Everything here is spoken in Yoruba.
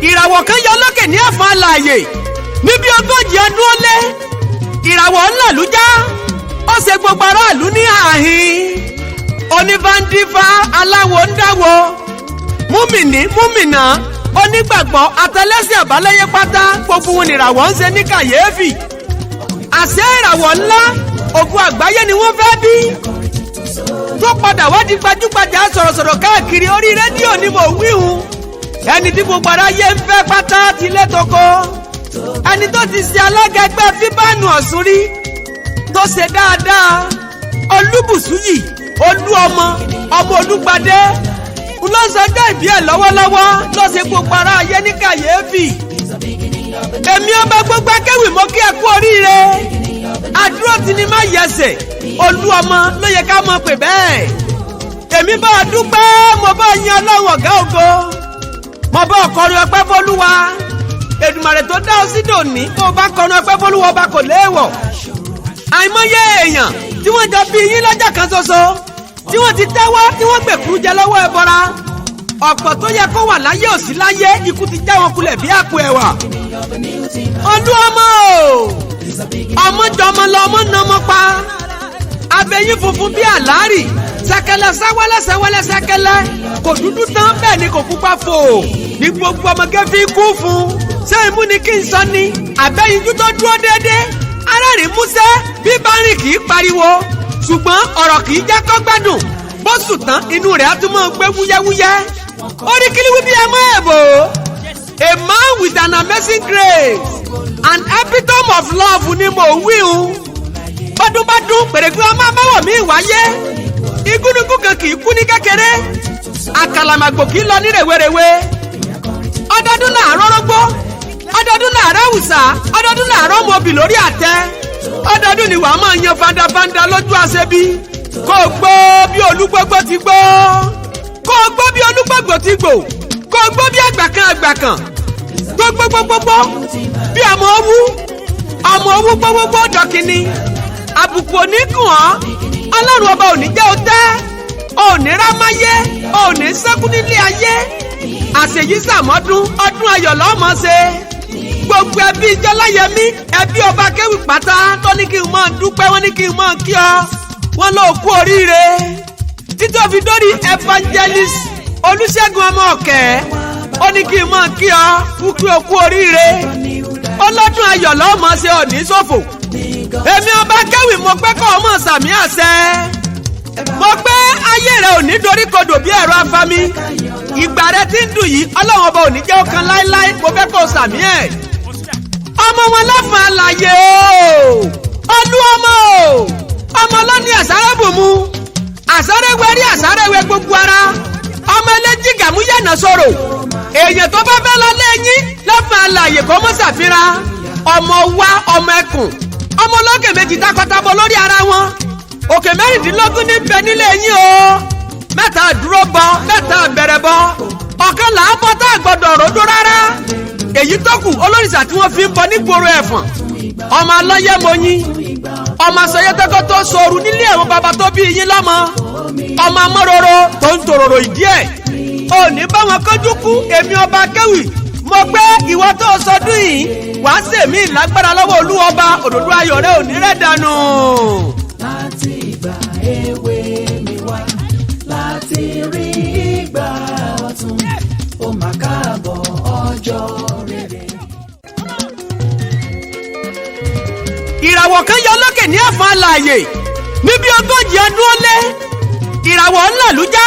ìràwọ̀ kan yọ lókè ní ẹ̀fọn alààyè níbi 40 ọdún ó lé ìràwọ̀ ńlá lújá ó ṣe gbogbo aráàlú ní àhín onífàndífà aláwo ń dáwọ́ múmìnì múmìnà onígbàgbọ́ àtẹlẹsẹ̀ àbáláyé pátá gbogbo wọn ìràwọ̀ ń ṣe ní kàyéfì àṣẹ ìràwọ̀ ńlá ògùn àgbáyé ni wọ́n fẹ́ bí tó padà wá di gbajúgbajà sọ̀rọ̀sọ̀rọ̀ káàkiri orí rédíò ni mo wíhun ẹni tí gbogbo aráyé ń fẹ́ pátá ti létoko ẹni tó ti ṣe alága ẹgbẹ́ fíbánù Ọ̀ṣun rí tó ṣe dáadáa Olúbùsúyì olú ọmọ Olúgbadé lọ́sọ̀dọ̀ ìbí ẹ̀ lọ́wọ́lọ́wọ́ ló ṣe gbogbo aráyé ní kàyéfì èmi ọba gbogbo akéwì mo kí ẹ kú oríire àdúró ti ní má yẹsẹ̀ olú ọmọ ló yẹ ká mọ̀ pé bẹ́ẹ̀ èmi bá a dúpẹ́ mo bá yan Ọlọ́run ọ̀gá ògo mo bá ọkọrin ọpẹ́ f'Olúwa Èdùmàrè tó dá ọ sí dòní kó o bá kọrin ọpẹ́ f'Olúwa ọba kò léèwọ̀ àìmọye èèyàn tí wọ́n jọ bí yín lọ́jọ́ kan ṣoṣo tí wọ́n ti tẹ́wọ́ tí wọ́n gbèkúrú jẹ lọ́wọ́ ẹbọra ọ̀pọ̀ tó yẹ kó wà láyé ò sí láyé ikú ti já wọn kulẹ̀ bí àpò ẹ̀wà ọdún ọmọ ọmọ jọmọ lọmọ nàmọ pa abẹ́yín funfun bí àlárì sẹkẹlẹ sẹwẹlẹ sẹkẹlẹ kò dúdú tán bẹ́ẹ̀ ni kò pupa fò ní gbogbo ọmọge fi kú fún ṣé imú ni kí n sọ ni abẹ́yinjú tó dúró déédéé arẹ́rìn músẹ́ bí bá rìn kì í pariwo ṣùgbọ́n ọ̀rọ̀ kì í jẹ́ kó gbádùn bó sùn tán inú rẹ̀ á tún mọ́ gbé wúyẹ́wúyẹ́ orí kílíwí bí ẹ mọ́ ẹ̀bò a man with an amazing grace an epitome of love ni mo wí hun bọ́dúnbọ́dún pèrègùn ọmọ abáwọ̀ mi wáyé igúnnugún kan kì í kú ní kékeré àkàlàmàgbò kì í lọ ní rèwerèwe ọdọọdún làárọ̀ rógbó ọdọọdún làárọ̀ àwùsà ọdọọdún làárọ̀ mọ̀bì lórí àtẹ ọdọọdún ni wàá máa yan fandafanda lójú àṣẹbí kó o gbó bí olúgbógbó ti gbó kó o gbó bí olúgbógbó ti gbò kó o gbó bí àgbàkan gbogbogbogbogbò bí ọmọ owú gbogbogbò dọ̀kìnní àbùkù oníkùn ọ́ ọlọ́run ọba òní jẹ́ o tẹ́ òní rámáyé òní sẹ́kù nílé ayé àṣeyí sàmọ́dún ọdún ayọ̀ lọ́mọ ṣe gbogbo ẹbí jọláyẹmí ẹbí ọba kéwì pátá tó ní kí n máa dúpẹ́ wọ́n ní kí n máa kí ọ wọ́n lọ kú oríire títí ó fi dórí evangelist olùṣègùn ọmọ ọ̀kẹ́ ó ní kí n máa kí ọ kúkú okú oríire ọlọ́dún ayọ̀ lọ́mọ ṣe òní ṣòfò èmi ọba kéwì mo pẹ́ kọ́ ọmọ sàmì àṣẹ mo pé ayé rẹ ò ní dorí kodò bí ẹ̀rọ afami ìgbà rẹ ti ń dùn yìí ọlọ́run ọba ò ní jẹ́ ọ̀kan láéláé mo fẹ́ kó sàmì ẹ̀ ọmọ wọn láfàn àlàyé olú ọmọ lọ́ní àsárébùmú àsárẹ́wẹ́rí àsárẹ́wẹ́ gbogbo ara ọmọ ẹlẹ́jì gàmúyẹ̀nà sọ̀rọ̀ èèyàn tó bá fẹ́ lọ lẹ́yìn láfàn àlàyé kọ́ mọ́ ṣàfihàn ọmọ wa ọmọ ẹkùn ọmọ olókè méjì takọtabo lórí ara wọn òkè 16 ní bẹ nílé yín o mẹ́ta dúró bọ mẹ́ta bẹ̀rẹ̀ bọ ọ̀kan là á bọ́ tá a gbọ́dọ̀ ròdó rárá èyí tó kù olórìṣà tí wọ́n fi ń bọ nígboro ẹ̀fọ̀n ọmọ alọ́yẹ mọ́yìn ọmọ asọyẹ́tẹ́kọ́ tó sọ̀rọ̀ nílé ẹ̀wọ̀n bàbá tó bí yín lọ́mọ ọmọ amọ́roro tó ń tòròrò ìdí ẹ̀ òní bá wọn kọjú kú èmi ọba kéwì mo gbé ìwọ tó sọdún yìí wàá sèmí lágbára lọ́wọ́ olúwọba òdòdó ayọ̀ rẹ òní rẹ̀ dànù. láti ìgbà èwe mi wá láti rí ìgbà ọ̀tun ó máa káàbọ̀ ọjọ́ rere. ìràwọ̀ kan yọ lókè ní ẹ̀fọn alààyè níbi 40 ọdún ó lé ìràwọ̀ ńlá lújá